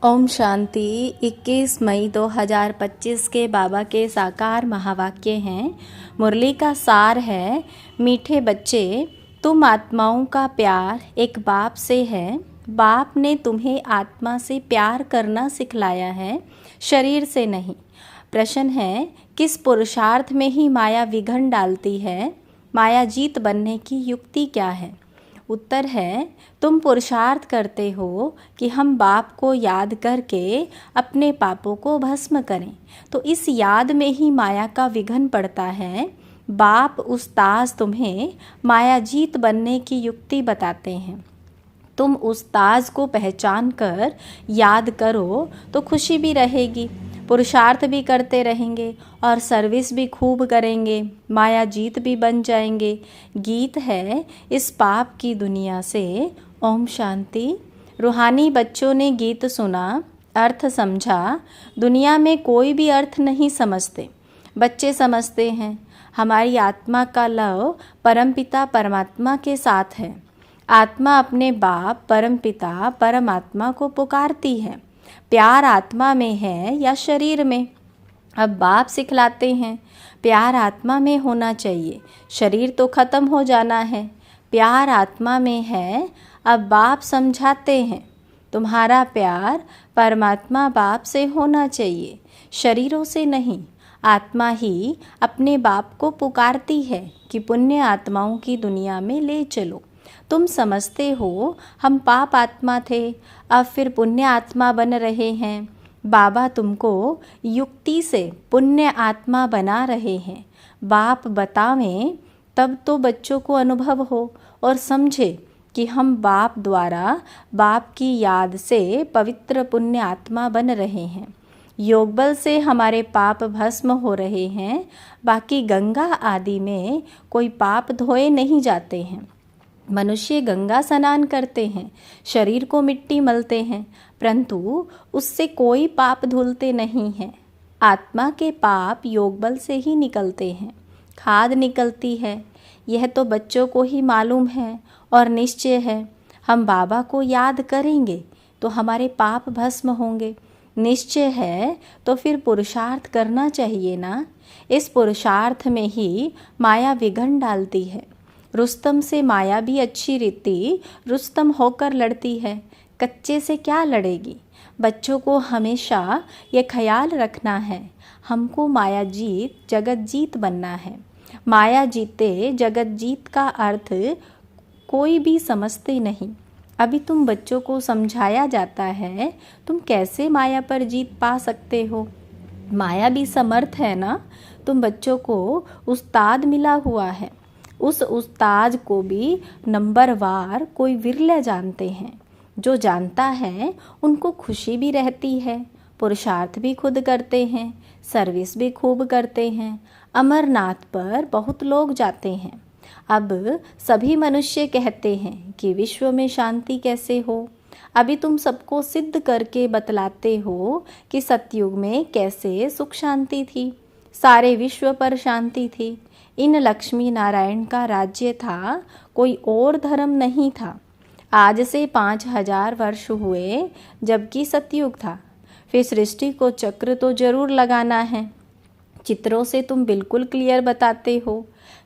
ओम शांति। 21 मई 2025 के बाबा के साकार महावाक्य हैं। मुरली का सार है, मीठे बच्चे, तुम आत्माओं का प्यार एक बाप से है। बाप ने तुम्हें आत्मा से प्यार करना सिखलाया है, शरीर से नहीं। प्रश्न है, किस पुरुषार्थ में ही माया विघन डालती है? माया जीत बनने की युक्ति क्या है? उत्तर है, तुम पुरुषार्थ करते हो कि हम बाप को याद करके अपने पापों को भस्म करें, तो इस याद में ही माया का विघन पड़ता है। बाप उस्ताद तुम्हें माया जीत बनने की युक्ति बताते हैं। तुम उस्ताद को पहचान कर याद करो तो खुशी भी रहेगी, पुरुषार्थ भी करते रहेंगे और सर्विस भी खूब करेंगे, माया जीत भी बन जाएंगे। गीत है इस पाप की दुनिया से। ओम शांति। रूहानी बच्चों ने गीत सुना, अर्थ समझा। दुनिया में कोई भी अर्थ नहीं समझते, बच्चे समझते हैं। हमारी आत्मा का लव परमपिता परमात्मा के साथ है। आत्मा अपने बाप परमपिता परमात्मा को पुकारती है। प्यार आत्मा में है या शरीर में? अब बाप सिखलाते हैं, प्यार आत्मा में होना चाहिए, शरीर तो ख़त्म हो जाना है। प्यार आत्मा में है। अब बाप समझाते हैं, तुम्हारा प्यार परमात्मा बाप से होना चाहिए, शरीरों से नहीं। आत्मा ही अपने बाप को पुकारती है कि पुण्य आत्माओं की दुनिया में ले चलो। तुम समझते हो हम पाप आत्मा थे, अब फिर पुण्य आत्मा बन रहे हैं। बाबा तुमको युक्ति से पुण्य आत्मा बना रहे हैं। बाप बतावें तब तो बच्चों को अनुभव हो और समझे कि हम बाप द्वारा बाप की याद से पवित्र पुण्य आत्मा बन रहे हैं। योग बल से हमारे पाप भस्म हो रहे हैं। बाकी गंगा आदि में कोई पाप धोए नहीं जाते हैं। मनुष्य गंगा स्नान करते हैं, शरीर को मिट्टी मलते हैं, परंतु उससे कोई पाप धुलते नहीं हैं। आत्मा के पाप योग बल से ही निकलते हैं, खाद निकलती है। यह तो बच्चों को ही मालूम है और निश्चय है। हम बाबा को याद करेंगे तो हमारे पाप भस्म होंगे। निश्चय है तो फिर पुरुषार्थ करना चाहिए ना। इस पुरुषार्थ में ही माया विघन डालती है। रुस्तम से माया भी अच्छी रीति रुस्तम होकर लड़ती है, कच्चे से क्या लड़ेगी। बच्चों को हमेशा ये ख्याल रखना है, हमको माया जीत जगत जीत बनना है। माया जीते जगत जीत का अर्थ कोई भी समझते नहीं। अभी तुम बच्चों को समझाया जाता है, तुम कैसे माया पर जीत पा सकते हो। माया भी समर्थ है ना। तुम बच्चों को उस्ताद मिला हुआ है, उस उस्ताद को भी नंबरवार कोई विरले जानते हैं। जो जानता है उनको खुशी भी रहती है, पुरुषार्थ भी खुद करते हैं, सर्विस भी खूब करते हैं। अमरनाथ पर बहुत लोग जाते हैं। अब सभी मनुष्य कहते हैं कि विश्व में शांति कैसे हो। अभी तुम सबको सिद्ध करके बतलाते हो कि सतयुग में कैसे सुख शांति थी, सारे विश्व पर शांति थी। इन लक्ष्मी नारायण का राज्य था, कोई और धर्म नहीं था। आज से 5000 वर्ष हुए जबकि सतयुग था। फिर सृष्टि को चक्र तो जरूर लगाना है। चित्रों से तुम बिल्कुल क्लियर बताते हो।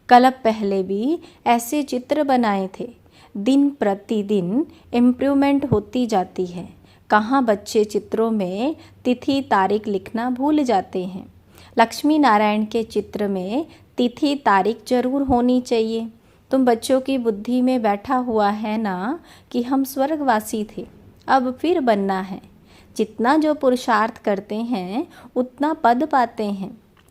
कल्प पहले भी ऐसे चित्र बनाए थे। दिन प्रतिदिन इम्प्रूवमेंट होती जाती है। कहाँ बच्चे चित्रों में तिथि तारीख लिखना भूल जाते हैं। लक्ष्मी नारायण के चित्र में तिथि तारीख जरूर होनी चाहिए। तुम बच्चों की बुद्धि में बैठा हुआ है ना कि हम स्वर्गवासी थे, अब फिर बनना है। जितना जो पुरुषार्थ करते हैं उतना पद पाते हैं।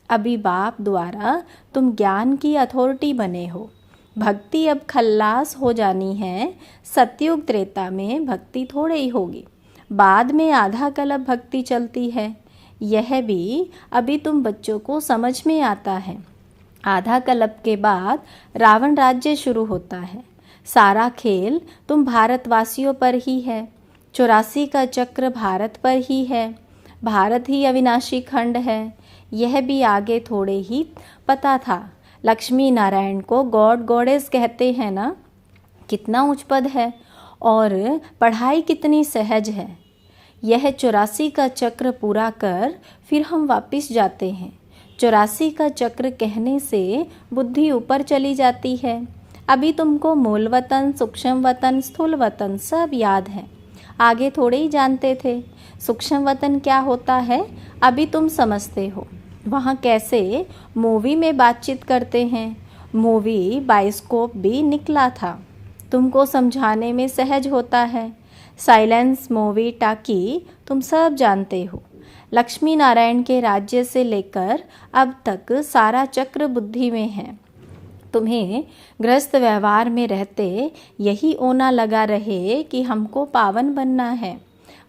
अभी बाप द्वारा तुम ज्ञान की अथॉरिटी बने हो। भक्ति अब खल्लास हो जानी है। सतयुग त्रेता में भक्ति थोड़ी ही होगी, बाद में आधा कल्प भक्ति चलती है। यह भी अभी तुम बच्चों को समझ में आता है। आधा कल्प के बाद रावण राज्य शुरू होता है। सारा खेल तुम भारतवासियों पर ही है। 84 का चक्र भारत पर ही है। भारत ही अविनाशी खंड है। यह भी आगे थोड़े ही पता था। लक्ष्मी नारायण को गॉड गॉडेस कहते हैं ना। कितना उच्च पद है और पढ़ाई कितनी सहज है। यह 84 का चक्र पूरा कर फिर हम वापस जाते हैं। 84 का चक्र कहने से बुद्धि ऊपर चली जाती है। अभी तुमको मूल वतन, सूक्ष्म वतन, स्थूल वतन सब याद है, आगे थोड़े ही जानते थे। सूक्ष्म वतन क्या होता है अभी तुम समझते हो। वहाँ कैसे मूवी में बातचीत करते हैं, मूवी बायोस्कोप भी निकला था, तुमको समझाने में सहज होता है। साइलेंस, मूवी, टाकी तुम सब जानते हो। लक्ष्मी नारायण के राज्य से लेकर अब तक सारा चक्र बुद्धि में है। तुम्हें गृहस्थ व्यवहार में रहते यही ओना लगा रहे कि हमको पावन बनना है।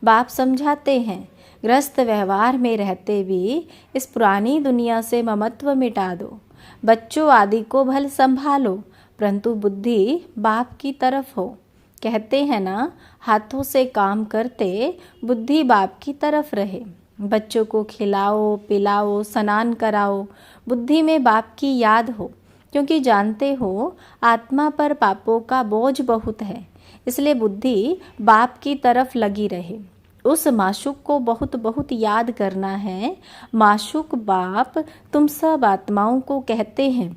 बाप समझाते हैं गृहस्थ व्यवहार में रहते भी इस पुरानी दुनिया से ममत्व मिटा दो। बच्चों आदि को भल संभालो, परंतु बुद्धि बाप की तरफ हो। कहते हैं ना, हाथों से काम करते बुद्धि बाप की तरफ रहे। बच्चों को खिलाओ, पिलाओ, स्नान कराओ, बुद्धि में बाप की याद हो, क्योंकि जानते हो आत्मा पर पापों का बोझ बहुत है, इसलिए बुद्धि बाप की तरफ लगी रहे। उस माशूक को बहुत बहुत याद करना है। माशूक बाप तुम सब आत्माओं को कहते हैं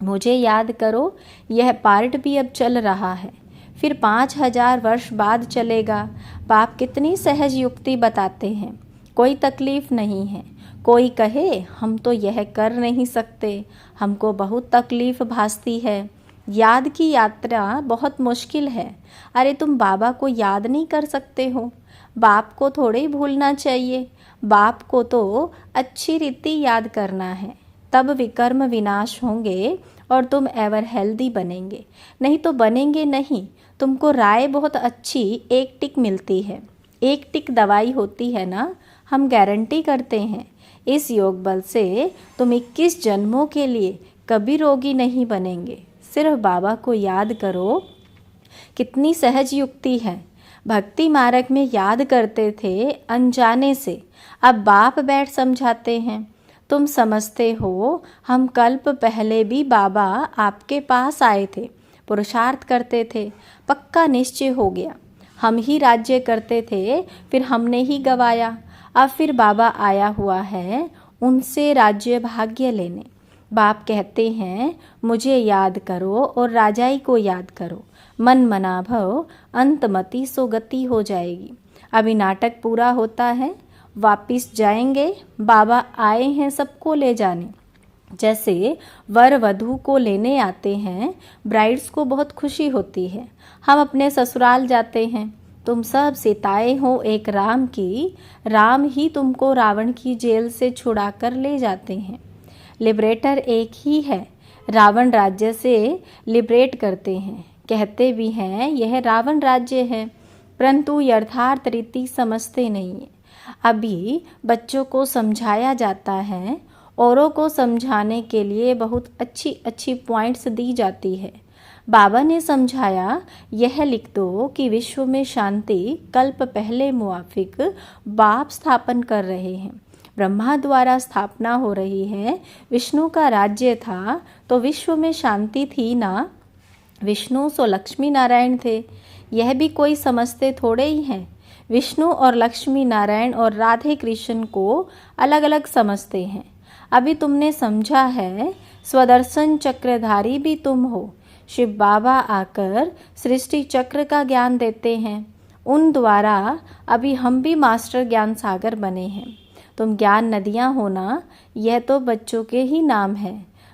मुझे याद करो। यह पार्ट भी अब चल रहा है, फिर 5000 वर्ष बाद चलेगा। बाप कितनी सहज युक्ति बताते हैं, कोई तकलीफ नहीं है। कोई कहे हम तो यह कर नहीं सकते, हमको बहुत तकलीफ भासती है, याद की यात्रा बहुत मुश्किल है। अरे तुम बाबा को याद नहीं कर सकते हो, बाप को थोड़े ही भूलना चाहिए। बाप को तो अच्छी रीति याद करना है, तब विकर्म विनाश होंगे और तुम एवर हेल्दी बनेंगे, नहीं तो बनेंगे नहीं। तुमको राय बहुत अच्छी एक टिक मिलती है, एक टिक दवाई होती है ना। हम गारंटी करते हैं इस योग बल से तुम 21 जन्मों के लिए कभी रोगी नहीं बनेंगे। सिर्फ बाबा को याद करो। कितनी सहज युक्ति है। भक्ति मार्ग में याद करते थे अनजाने से, अब बाप बैठ समझाते हैं। तुम समझते हो हम कल्प पहले भी बाबा आपके पास आए थे, पुरुषार्थ करते थे, पक्का निश्चय हो गया। हम ही राज्य करते थे, फिर हमने ही गवाया। अब फिर बाबा आया हुआ है उनसे राज्य भाग्य लेने। बाप कहते हैं मुझे याद करो और राजाई को याद करो। मन मना भव अंतमति सो गति हो जाएगी। अभी नाटक पूरा होता है, वापिस जाएंगे। बाबा आए हैं सबको ले जाने। जैसे वर वधू को लेने आते हैं, ब्राइड्स को बहुत खुशी होती है। हम अपने ससुराल जाते हैं, तुम सब सीताएं हो एक राम की, राम ही तुमको रावण की जेल से छुड़ा कर ले जाते हैं। लिबरेटर एक ही है, रावण राज्य से लिबरेट करते हैं। कहते भी हैं यह रावण राज्य है, परंतु यथार्थ रीति समझते नहीं है। अभी बच्चों को समझाया जाता है, औरों को समझाने के लिए बहुत अच्छी अच्छी पॉइंट्स दी जाती है। बाबा ने समझाया यह लिख दो कि विश्व में शांति कल्प पहले मुआफिक बाप स्थापन कर रहे हैं। ब्रह्मा द्वारा स्थापना हो रही है। विष्णु का राज्य था तो विश्व में शांति थी ना। विष्णु सो लक्ष्मी नारायण थे, यह भी कोई समझते थोड़े ही हैं। विष्णु और लक्ष्मी नारायण और राधे कृष्ण को अलग अलग समझते हैं। अभी तुमने समझा है स्वदर्शन चक्रधारी भी तुम हो। शिव बाबा आकर सृष्टि चक्र का ज्ञान देते हैं, उन द्वारा अभी हम भी मास्टर ज्ञान सागर बने हैं। तुम ज्ञान नदियाँ होना, यह तो बच्चों के ही नाम है।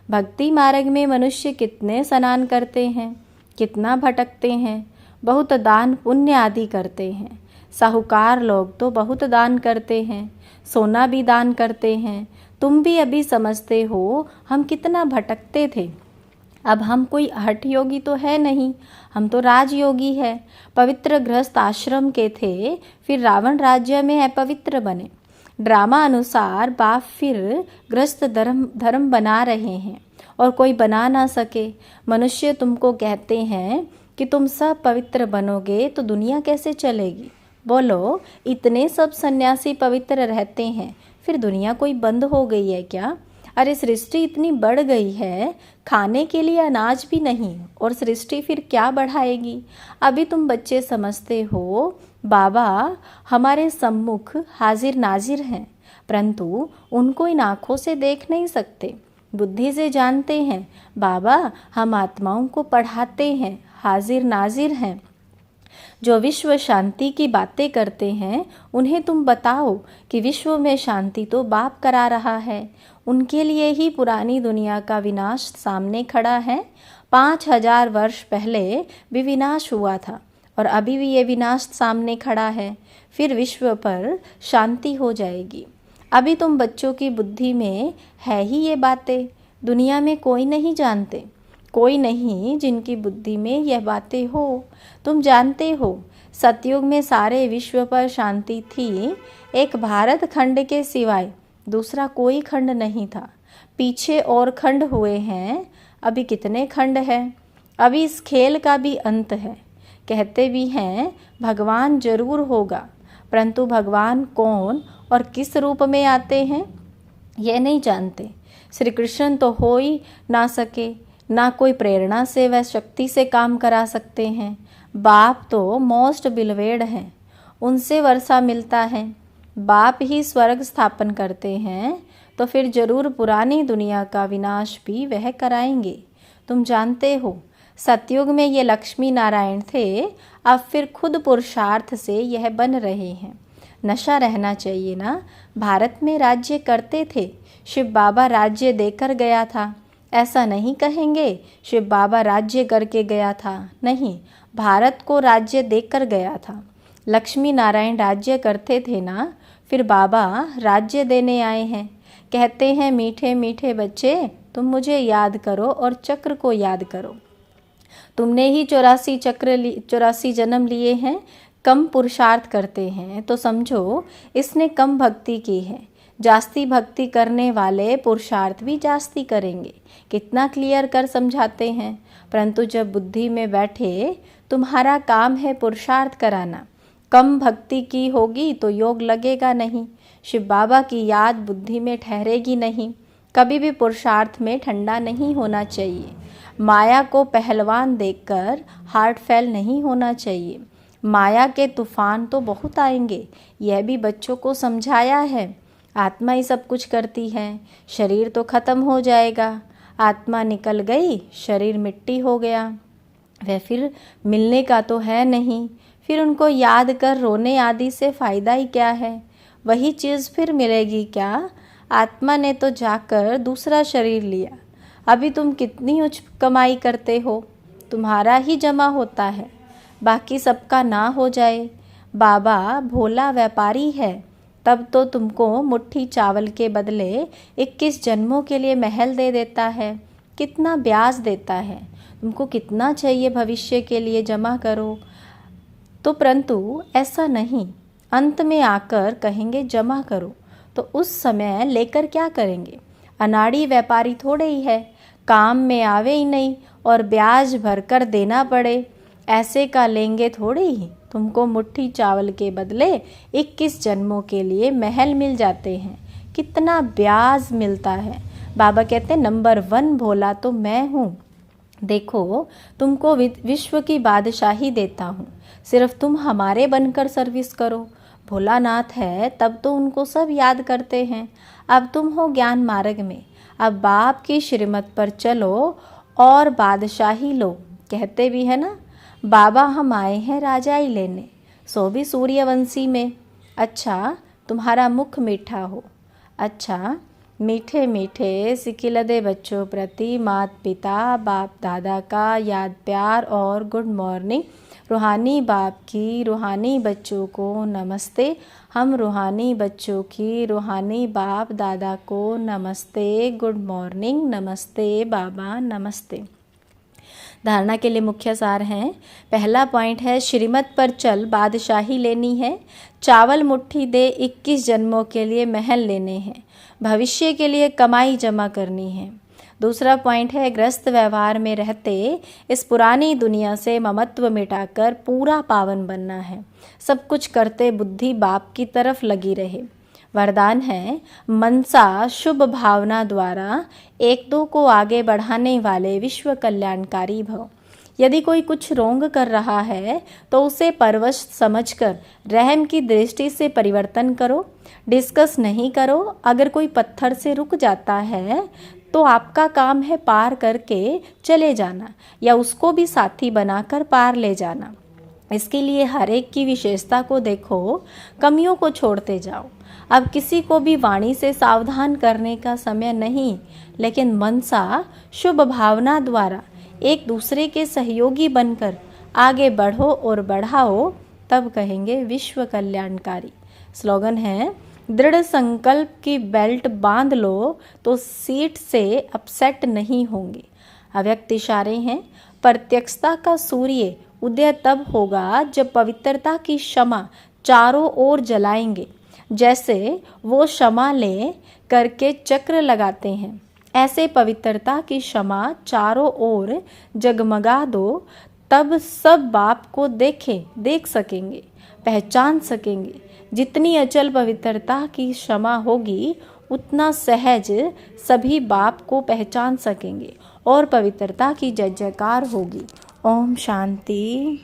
भक्ति मार्ग में मनुष्य कितने स्नान करते हैं, कितना भटकते हैं, बहुत दान पुण्य आदि करते हैं। साहूकार लोग तो बहुत दान करते हैं, सोना भी दान करते हैं। तुम भी अभी समझते हो हम कितना भटकते थे। अब हम कोई हठ योगी तो है नहीं, हम तो राजयोगी है। पवित्र गृहस्थ आश्रम के थे, फिर रावण राज्य में अपवित्र बने। ड्रामा अनुसार बाप फिर गृहस्थ धर्म बना रहे हैं और कोई बना ना सके। मनुष्य तुमको कहते हैं कि तुम सब पवित्र बनोगे तो दुनिया कैसे चलेगी। बोलो, इतने सब सन्यासी पवित्र रहते हैं, फिर दुनिया कोई बंद हो गई है क्या? अरे सृष्टि इतनी बढ़ गई है, खाने के लिए अनाज भी नहीं, और सृष्टि फिर क्या बढ़ाएगी। अभी तुम बच्चे समझते हो बाबा हमारे सम्मुख हाजिर नाजिर हैं, परंतु उनको इन आँखों से देख नहीं सकते, बुद्धि से जानते हैं। बाबा हम आत्माओं को पढ़ाते हैं, हाजिर नाजिर हैं। जो विश्व शांति की बातें करते हैं उन्हें तुम बताओ कि विश्व में शांति तो बाप करा रहा है। उनके लिए ही पुरानी दुनिया का विनाश सामने खड़ा है। 5000 वर्ष पहले भी विनाश हुआ था और अभी भी ये विनाश सामने खड़ा है। फिर विश्व पर शांति हो जाएगी। अभी तुम बच्चों की बुद्धि में है ही ये बातें, दुनिया में कोई नहीं जानते, कोई नहीं जिनकी बुद्धि में यह बातें हो। तुम जानते हो सतयुग में सारे विश्व पर शांति थी, एक भारत खंड के सिवाय दूसरा कोई खंड नहीं था। पीछे और खंड हुए हैं, अभी कितने खंड हैं। अभी इस खेल का भी अंत है। कहते भी हैं भगवान जरूर होगा, परंतु भगवान कौन और किस रूप में आते हैं यह नहीं जानते। श्री कृष्ण तो हो ही ना सके, ना कोई प्रेरणा से व शक्ति से काम करा सकते हैं। बाप तो मोस्ट बिलवेड हैं, उनसे वर्षा मिलता है। बाप ही स्वर्ग स्थापन करते हैं, तो फिर जरूर पुरानी दुनिया का विनाश भी वह कराएंगे। तुम जानते हो सतयुग में ये लक्ष्मी नारायण थे, अब फिर खुद पुरुषार्थ से यह बन रहे हैं। नशा रहना चाहिए ना। भारत में राज्य करते थे, शिव बाबा राज्य देकर गया था। ऐसा नहीं कहेंगे शिव बाबा राज्य करके गया था, नहीं, भारत को राज्य देकर गया था। लक्ष्मी नारायण राज्य करते थे ना, फिर बाबा राज्य देने आए हैं। कहते हैं मीठे मीठे बच्चे तुम मुझे याद करो और चक्र को याद करो। तुमने ही 84 जन्म लिए हैं। कम पुरुषार्थ करते हैं तो समझो इसने कम भक्ति की है। जास्ती भक्ति करने वाले पुरुषार्थ भी जास्ती करेंगे। कितना क्लियर कर समझाते हैं, परंतु जब बुद्धि में बैठे तुम्हारा काम है पुरुषार्थ कराना। कम भक्ति की होगी तो योग लगेगा नहीं, शिव बाबा की याद बुद्धि में ठहरेगी नहीं। कभी भी पुरुषार्थ में ठंडा नहीं होना चाहिए। माया को पहलवान देखकर हार्ट फेल नहीं होना चाहिए। माया के तूफान तो बहुत आएंगे, यह भी बच्चों को समझाया है। आत्मा ही सब कुछ करती है, शरीर तो खत्म हो जाएगा। आत्मा निकल गई, शरीर मिट्टी हो गया, वह फिर मिलने का तो है नहीं। फिर उनको याद कर रोने आदि से फ़ायदा ही क्या है। वही चीज़ फिर मिलेगी क्या। आत्मा ने तो जाकर दूसरा शरीर लिया। अभी तुम कितनी उच्च कमाई करते हो, तुम्हारा ही जमा होता है, बाकी सबका ना हो जाए। बाबा भोला व्यापारी है, तब तो तुमको मुट्ठी चावल के बदले 21 जन्मों के लिए महल दे देता है। कितना ब्याज देता है, तुमको कितना चाहिए भविष्य के लिए जमा करो। तो परंतु ऐसा नहीं, अंत में आकर कहेंगे जमा करो, तो उस समय लेकर क्या करेंगे। अनाड़ी व्यापारी थोड़े ही है, काम में आवे ही नहीं और ब्याज भरकर देना पड़े, ऐसे का लेंगे थोड़े ही। तुमको मुट्ठी चावल के बदले 21 जन्मों के लिए महल मिल जाते हैं। कितना ब्याज मिलता है। बाबा कहते हैं नंबर 1 भोला तो मैं हूँ। देखो तुमको विश्व की बादशाही देता हूँ, सिर्फ तुम हमारे बनकर सर्विस करो। भोलानाथ है तब तो उनको सब याद करते हैं। अब तुम हो ज्ञान मार्ग में, अब बाप की श्रीमत पर चलो और बादशाही लो। कहते भी है ना बाबा हम आए हैं राजाई लेने, सो भी सूर्यवंशी में। अच्छा तुम्हारा मुख मीठा हो। अच्छा मीठे मीठे सिकिलदे बच्चों प्रति माता पिता बाप दादा का याद प्यार और गुड मॉर्निंग। रूहानी बाप की रूहानी बच्चों को नमस्ते। हम रूहानी बच्चों की रूहानी बाप दादा को नमस्ते, गुड मॉर्निंग, नमस्ते बाबा, नमस्ते। धारणा के लिए मुख्य सार हैं। पहला पॉइंट है श्रीमत पर चल बादशाही लेनी है। चावल मुट्ठी दे 21 जन्मों के लिए महल लेने हैं। भविष्य के लिए कमाई जमा करनी है। दूसरा पॉइंट है ग्रस्त व्यवहार में रहते इस पुरानी दुनिया से ममत्व मिटाकर पूरा पावन बनना है। सब कुछ करते बुद्धि बाप की तरफ लगी रहे। वरदान है, मनसा शुभ भावना द्वारा एक दो को आगे बढ़ाने वाले विश्व कल्याणकारी भव। यदि कोई कुछ रोंग कर रहा है तो उसे परवश समझकर रहम की दृष्टि से परिवर्तन करो, डिस्कस नहीं करो। अगर कोई पत्थर से रुक जाता है तो आपका काम है पार करके चले जाना या उसको भी साथी बनाकर पार ले जाना। इसके लिए हर एक की विशेषता को देखो, कमियों को छोड़ते जाओ। अब किसी को भी वाणी से सावधान करने का समय नहीं, लेकिन मनसा शुभ भावना द्वारा एक दूसरे के सहयोगी बनकर आगे बढ़ो और बढ़ाओ, तब कहेंगे विश्व कल्याणकारी। स्लोगन है, दृढ़ संकल्प की बेल्ट बांध लो तो सीट से अपसेट नहीं होंगे। अव्यक्त इशारे हैं, प्रत्यक्षता का सूर्य उदय तब होगा जब पवित्रता की शमा चारों ओर जलाएंगे। जैसे वो शमा ले करके चक्र लगाते हैं, ऐसे पवित्रता की शमा चारों ओर जगमगा दो, तब सब बाप को देख सकेंगे, पहचान सकेंगे। जितनी अचल पवित्रता की क्षमा होगी उतना सहज सभी बाप को पहचान सकेंगे और पवित्रता की जय जयकार होगी। ओम शांति।